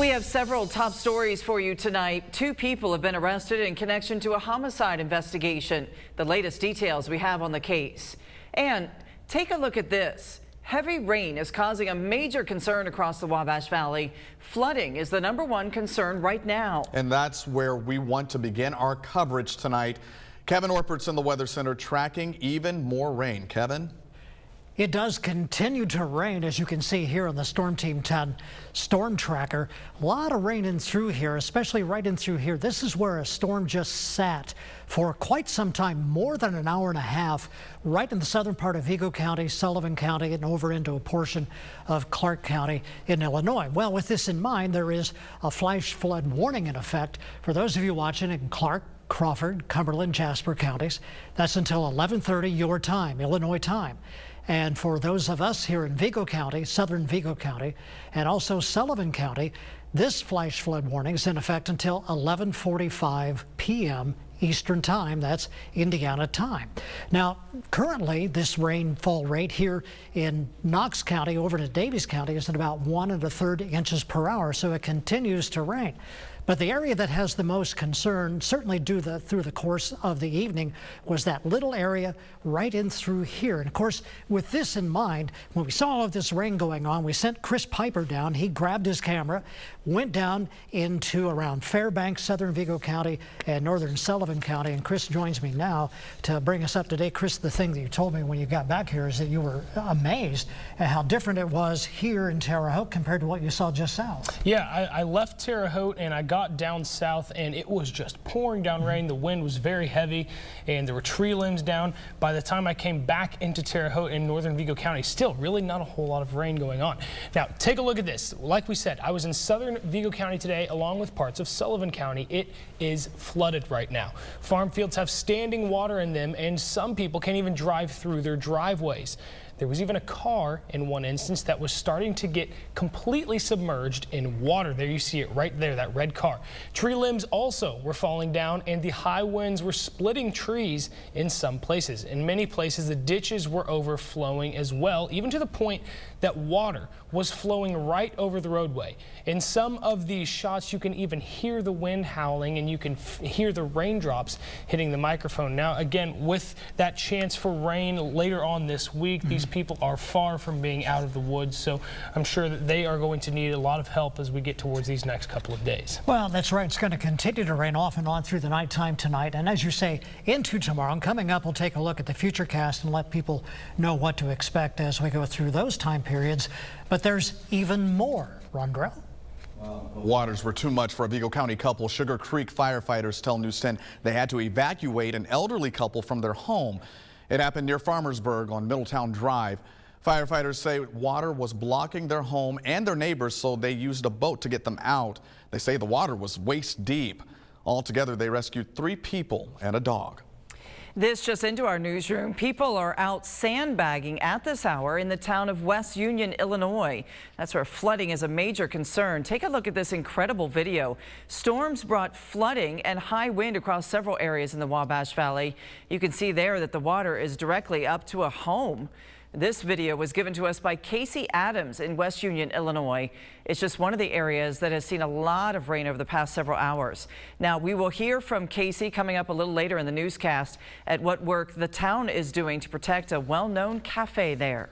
We have several top stories for you tonight. 2 people have been arrested in connection to a homicide investigation. The latest details we have on the case. And take a look at this. Heavy rain is causing a major concern across the Wabash Valley. Flooding is the #1 concern right now. And that's where we want to begin our coverage tonight. Kevin Orpert's in the Weather Center tracking even more rain. Kevin? It does continue to rain, as you can see here on the Storm Team 10 storm tracker. A lot of rain in through here, especially right in through here. This is where a storm just sat for quite some time, more than an hour and a half, right in the southern part of Vigo County, Sullivan County, and over into a portion of Clark County in Illinois. Well, with this in mind, there is a flash flood warning in effect for those of you watching in Clark, Crawford, Cumberland, Jasper counties. That's until 11:30 your time, Illinois time. And for those of us here in Vigo County, southern Vigo County, and also Sullivan County, this flash flood warning is in effect until 11:45 p.m. Eastern time. That's Indiana time. Now, currently, this rainfall rate here in Knox County over to Daviess County is at about 1 1/3 inches per hour, so it continues to rain. But the area that has the most concern, certainly through the course of the evening, was that little area right in through here. And of course, with this in mind, when we saw all of this rain going on, we sent Chris Piper down. He grabbed his camera, went down into around Fairbanks, southern Vigo County, and northern Sullivan County. And Chris joins me now to bring us up to date. Chris, the thing that you told me when you got back here is that you were amazed at how different it was here in Terre Haute compared to what you saw just south. Yeah, I left Terre Haute and I got down south and it was just pouring down rain. The wind was very heavy and there were tree limbs down. By the time I came back into Terre Haute in northern Vigo County, still really not a whole lot of rain going on. Now, take a look at this. Like we said, I was in southern Vigo County today along with parts of Sullivan County. It is flooded right now. Farm fields have standing water in them and some people can't even drive through their driveways. There was even a car in one instance that was starting to get completely submerged in water. There you see it right there, that red car. Tree limbs also were falling down and the high winds were splitting trees in some places. In many places, the ditches were overflowing as well, even to the point that water was flowing right over the roadway. In some of these shots, you can even hear the wind howling and you can hear the raindrops hitting the microphone. Now, again, with that chance for rain later on this week, these people are far from being out of the woods, so I'm sure that they are going to need a lot of help as we get towards these next couple of days. Well, that's right. It's going to continue to rain off and on through the nighttime tonight, and as you say, into tomorrow. And coming up, we'll take a look at the futurecast and let people know what to expect as we go through those time periods. But there's even more. Rondrell? Waters were too much for a Vigo County couple. Sugar Creek firefighters tell News 10 they had to evacuate an elderly couple from their home. It happened near Farmersburg on Middletown Drive. Firefighters say water was blocking their home and their neighbors, so they used a boat to get them out. They say the water was waist deep. Altogether, they rescued 3 people and a dog. This just into our newsroom. People are out sandbagging at this hour in the town of West Union, Illinois. That's where flooding is a major concern. Take a look at this incredible video. Storms brought flooding and high wind across several areas in the Wabash Valley. You can see there that the water is directly up to a home. This video was given to us by Casey Adams in West Union, Illinois. It's just one of the areas that has seen a lot of rain over the past several hours. Now, we will hear from Casey coming up a little later in the newscast at what work the town is doing to protect a well-known cafe there.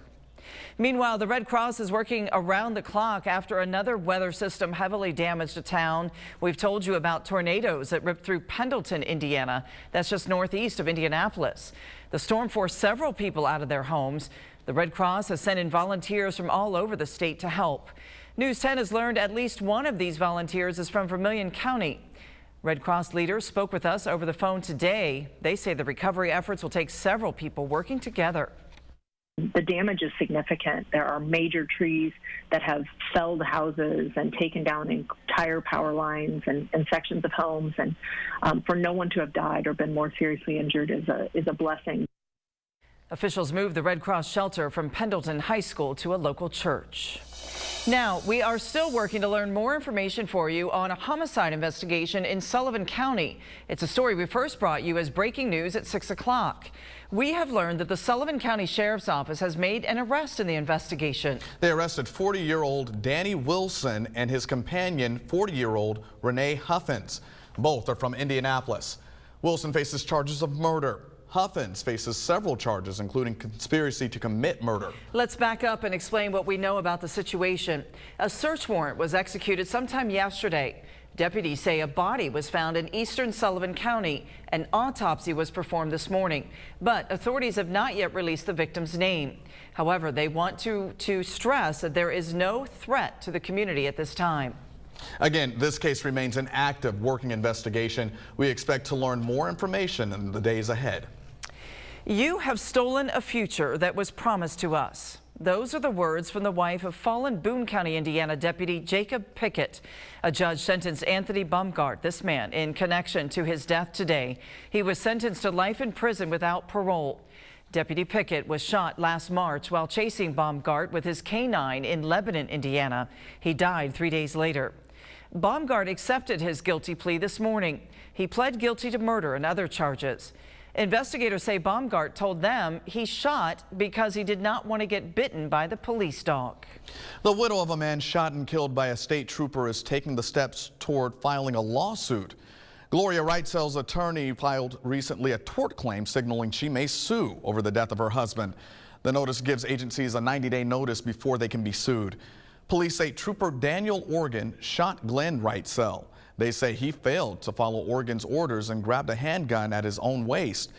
Meanwhile, the Red Cross is working around the clock after another weather system heavily damaged a town. We've told you about tornadoes that ripped through Pendleton, Indiana. That's just northeast of Indianapolis. The storm forced several people out of their homes. The Red Cross has sent in volunteers from all over the state to help. News 10 has learned at least one of these volunteers is from Vermilion County. Red Cross leaders spoke with us over the phone today. They say the recovery efforts will take several people working together. The damage is significant. There are major trees that have felled houses and taken down entire power lines and sections of homes. And for no one to have died or been more seriously injured is a blessing. Officials moved the Red Cross shelter from Pendleton High School to a local church. Now, we are still working to learn more information for you on a homicide investigation in Sullivan County. It's a story we first brought you as breaking news at 6 o'clock. We have learned that the Sullivan County Sheriff's Office has made an arrest in the investigation. They arrested 40-year-old Danny Wilson and his companion, 40-year-old Renee Huffins. Both are from Indianapolis. Wilson faces charges of murder. Huffins faces several charges, including conspiracy to commit murder. Let's back up and explain what we know about the situation. A search warrant was executed sometime yesterday. Deputies say a body was found in eastern Sullivan County. An autopsy was performed this morning, but authorities have not yet released the victim's name. However, they want to stress that there is no threat to the community at this time. Again, this case remains an active working investigation. We expect to learn more information in the days ahead. You have stolen a future that was promised to us. Those are the words from the wife of fallen Boone County, Indiana Deputy Jacob Pickett. A judge sentenced Anthony Baumgart, this man, in connection to his death today. He was sentenced to life in prison without parole. Deputy Pickett was shot last March while chasing Baumgart with his K-9 in Lebanon, Indiana. He died 3 days later. Baumgart accepted his guilty plea this morning. He pled guilty to murder and other charges. Investigators say Baumgart told them he shot because he did not want to get bitten by the police dog. The widow of a man shot and killed by a state trooper is taking the steps toward filing a lawsuit. Gloria Wrightsel's attorney filed recently a tort claim signaling she may sue over the death of her husband. The notice gives agencies a 90-day notice before they can be sued. Police say Trooper Daniel Organ shot Glenn Wrightsell. They say he failed to follow Organ's orders and grabbed a handgun at his own waist.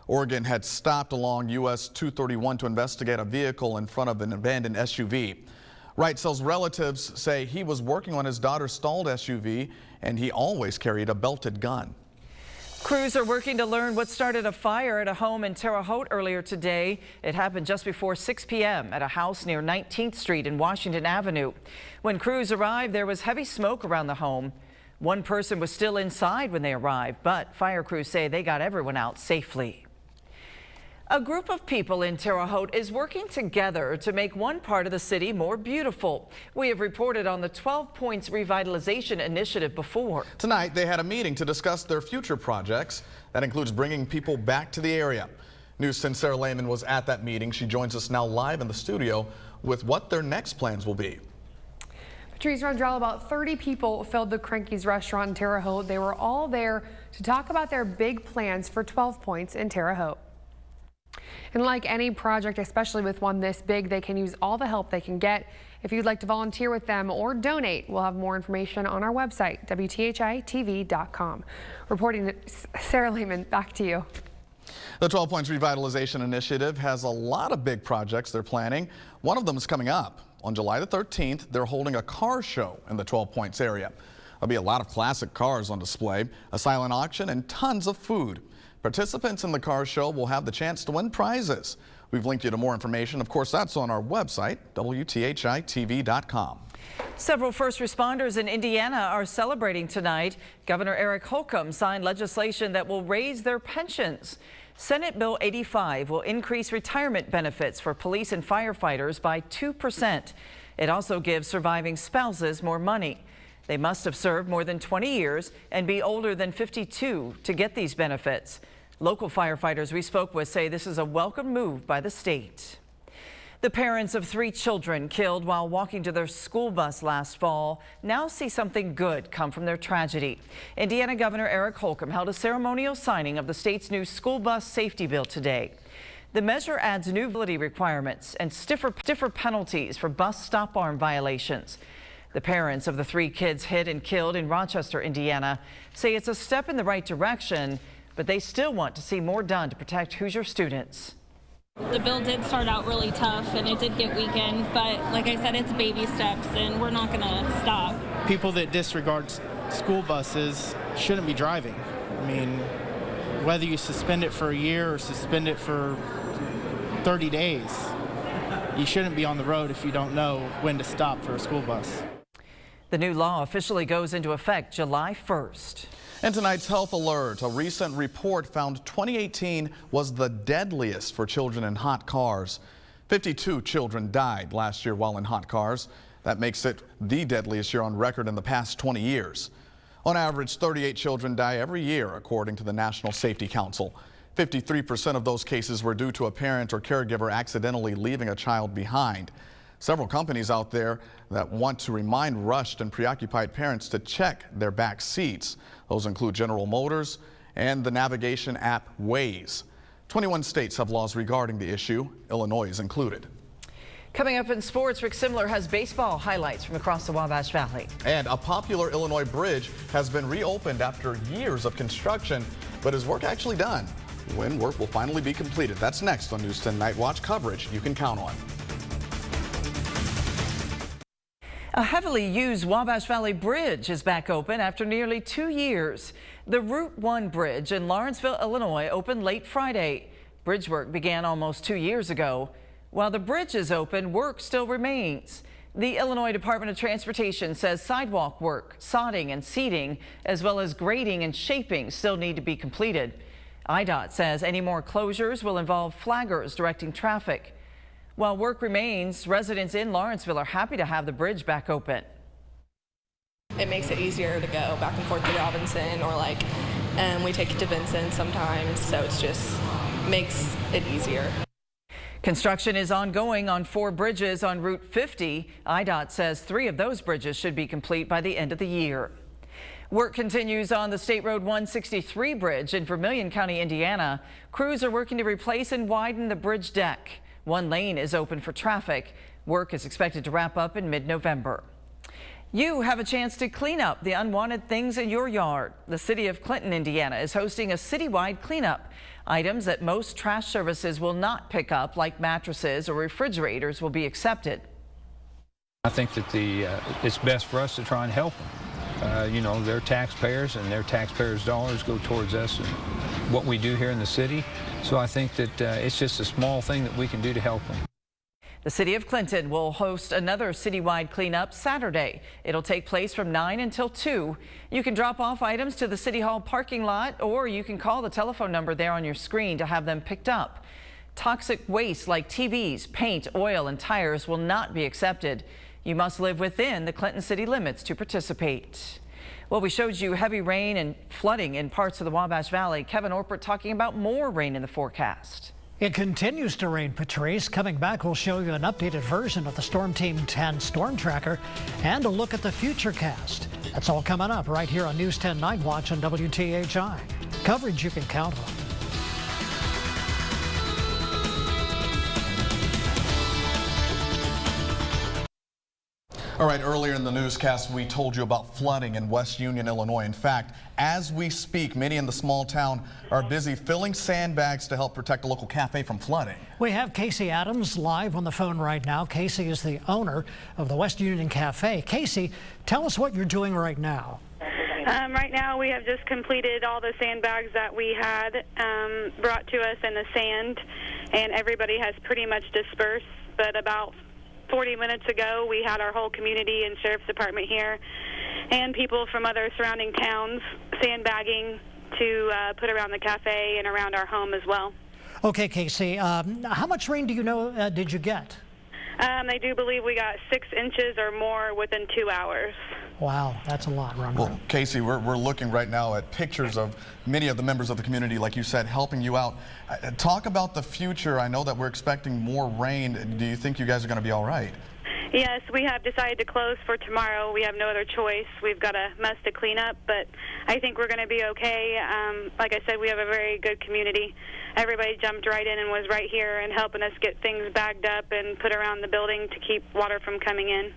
Organ had stopped along US 231 to investigate a vehicle in front of an abandoned SUV. Wrightsell's relatives say he was working on his daughter's stalled SUV and he always carried a belted gun. Crews are working to learn what started a fire at a home in Terre Haute earlier today. It happened just before 6 p.m. at a house near 19th Street and Washington Avenue. When crews arrived, there was heavy smoke around the home. One person was still inside when they arrived, but fire crews say they got everyone out safely. A group of people in Terre Haute is working together to make one part of the city more beautiful. We have reported on the 12 Points Revitalization Initiative before. Tonight, they had a meeting to discuss their future projects. That includes bringing people back to the area. News 10's Sarah Lehman was at that meeting. She joins us now live in the studio with what their next plans will be. Patrice Rondrell, about 30 people filled the Cranky's restaurant in Terre Haute. They were all there to talk about their big plans for 12 Points in Terre Haute. And like any project, especially with one this big, they can use all the help they can get. If you'd like to volunteer with them or donate, we'll have more information on our website, WTHITV.com. Reporting, Sarah Lehman, back to you. The 12 Points Revitalization Initiative has a lot of big projects they're planning. One of them is coming up. On July the 13th, they're holding a car show in the 12 Points area. There'll be a lot of classic cars on display, a silent auction, and tons of food. Participants in the car show will have the chance to win prizes. We've linked you to more information. Of course, that's on our website, WTHITV.com. Several first responders in Indiana are celebrating tonight. Governor Eric Holcomb signed legislation that will raise their pensions. Senate Bill 85 will increase retirement benefits for police and firefighters by 2%. It also gives surviving spouses more money. They must have served more than 20 years and be older than 52 to get these benefits. Local firefighters we spoke with say this is a welcome move by the state. The parents of 3 children killed while walking to their school bus last fall now see something good come from their tragedy. Indiana Governor Eric Holcomb held a ceremonial signing of the state's new school bus safety bill today. The measure adds new ability requirements and stiffer penalties for bus stop arm violations. The parents of the 3 kids hit and killed in Rochester, Indiana, say it's a step in the right direction, but they still want to see more done to protect Hoosier students. The bill did start out really tough and it did get weakened, but like I said, it's baby steps and we're not going to stop. People that disregard school buses shouldn't be driving. I mean, whether you suspend it for a year or suspend it for 30 days, you shouldn't be on the road if you don't know when to stop for a school bus. The new law officially goes into effect July 1st. And tonight's health alert, a recent report found 2018 was the deadliest for children in hot cars. 52 children died last year while in hot cars. That makes it the deadliest year on record in the past 20 years. On average, 38 children die every year, according to the National Safety Council. 53% of those cases were due to a parent or caregiver accidentally leaving a child behind. Several companies out there that want to remind rushed and preoccupied parents to check their back seats. Those include General Motors and the navigation app Waze. 21 states have laws regarding the issue. Illinois is included. Coming up in sports, Rick Simler has baseball highlights from across the Wabash Valley. And a popular Illinois bridge has been reopened after years of construction, but is work actually done? When work will finally be completed. That's next on News 10 Night Watch, coverage you can count on. A heavily used Wabash Valley bridge is back open after nearly 2 years. The Route 1 bridge in Lawrenceville, Illinois opened late Friday. Bridge work began almost 2 years ago. While the bridge is open, work still remains. The Illinois Department of Transportation says sidewalk work, sodding and seeding, as well as grading and shaping still need to be completed. IDOT says any more closures will involve flaggers directing traffic. While work remains, residents in Lawrenceville are happy to have the bridge back open. It makes it easier to go back and forth to Robinson, or we take it to Vincent sometimes, so it's just makes it easier. Construction is ongoing on 4 bridges on Route 50. IDOT says 3 of those bridges should be complete by the end of the year. Work continues on the State Road 163 bridge in Vermilion County, Indiana. Crews are working to replace and widen the bridge deck. 1 lane is open for traffic. Work is expected to wrap up in mid-November. You have a chance to clean up the unwanted things in your yard. The city of Clinton, Indiana is hosting a citywide cleanup. Items that most trash services will not pick up, like mattresses or refrigerators, will be accepted. I think that it's best for us to try and help them. You know, they're taxpayers, and their taxpayers' dollars go towards us and what we do here in the city. So I think that it's just a small thing that we can do to help them. The city of Clinton will host another citywide cleanup Saturday. It'll take place from 9 until 2. You can drop off items to the City Hall parking lot, or you can call the telephone number there on your screen to have them picked up. Toxic waste like TVs, paint, oil, and tires will not be accepted. You must live within the Clinton city limits to participate. Well, we showed you heavy rain and flooding in parts of the Wabash Valley. Kevin Orpert talking about more rain in the forecast. It continues to rain, Patrice. Coming back, we'll show you an updated version of the Storm Team 10 storm tracker and a look at the futurecast. That's all coming up right here on News 10 Night Watch on WTHI. Coverage you can count on. All right, earlier in the newscast, we told you about flooding in West Union, Illinois. In fact, as we speak, many in the small town are busy filling sandbags to help protect a local cafe from flooding. We have Casey Adams live on the phone right now. Casey is the owner of the West Union Cafe. Casey, tell us what you're doing right now. Right now, we have just completed all the sandbags that we had brought to us in the sand, and everybody has pretty much dispersed, but about 40 minutes ago, we had our whole community and sheriff's department here and people from other surrounding towns sandbagging to put around the cafe and around our home as well. Okay, Casey, how much rain do you know did you get? They do believe we got 6 inches or more within 2 hours. Wow, that's a lot, Ron. Well, Casey, we're looking right now at pictures of many of the members of the community, like you said, helping you out. Talk about the future. I know that we're expecting more rain. Do you think you guys are going to be all right? Yes, we have decided to close for tomorrow. We have no other choice. We've got a mess to clean up, but I think we're going to be okay. Like I said, we have a very good community. Everybody jumped right in and was right here and helping us get things bagged up and put around the building to keep water from coming in.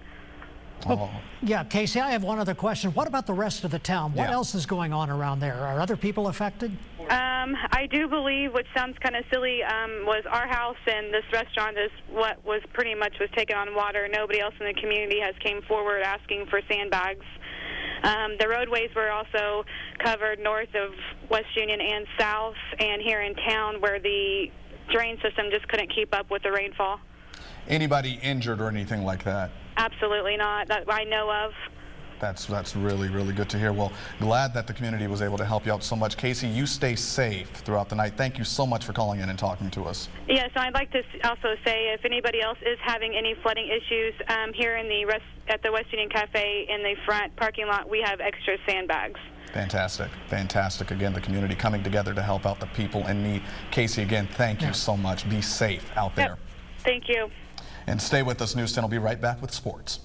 Oh, yeah, Casey, I have one other question. What about the rest of the town? What else is going on around there? Are other people affected? I do believe, which sounds kind of silly, was our house and this restaurant is what was pretty much was taken on water. Nobody else in the community has came forward asking for sandbags. The roadways were also covered north of West Union and south, and here in town where the drain system just couldn't keep up with the rainfall. Anybody injured or anything like that? Absolutely not, that I know of. That's really, really good to hear. Well, glad that the community was able to help you out so much. Casey, you stay safe throughout the night. Thank you so much for calling in and talking to us. Yeah, so I'd like to also say if anybody else is having any flooding issues here in at the West Union Cafe in the front parking lot, we have extra sandbags. Fantastic. Fantastic. Again, the community coming together to help out the people in need. Casey, again, thank you so much. Be safe out there. Yep. Thank you. And stay with us. News 10 will be right back with sports.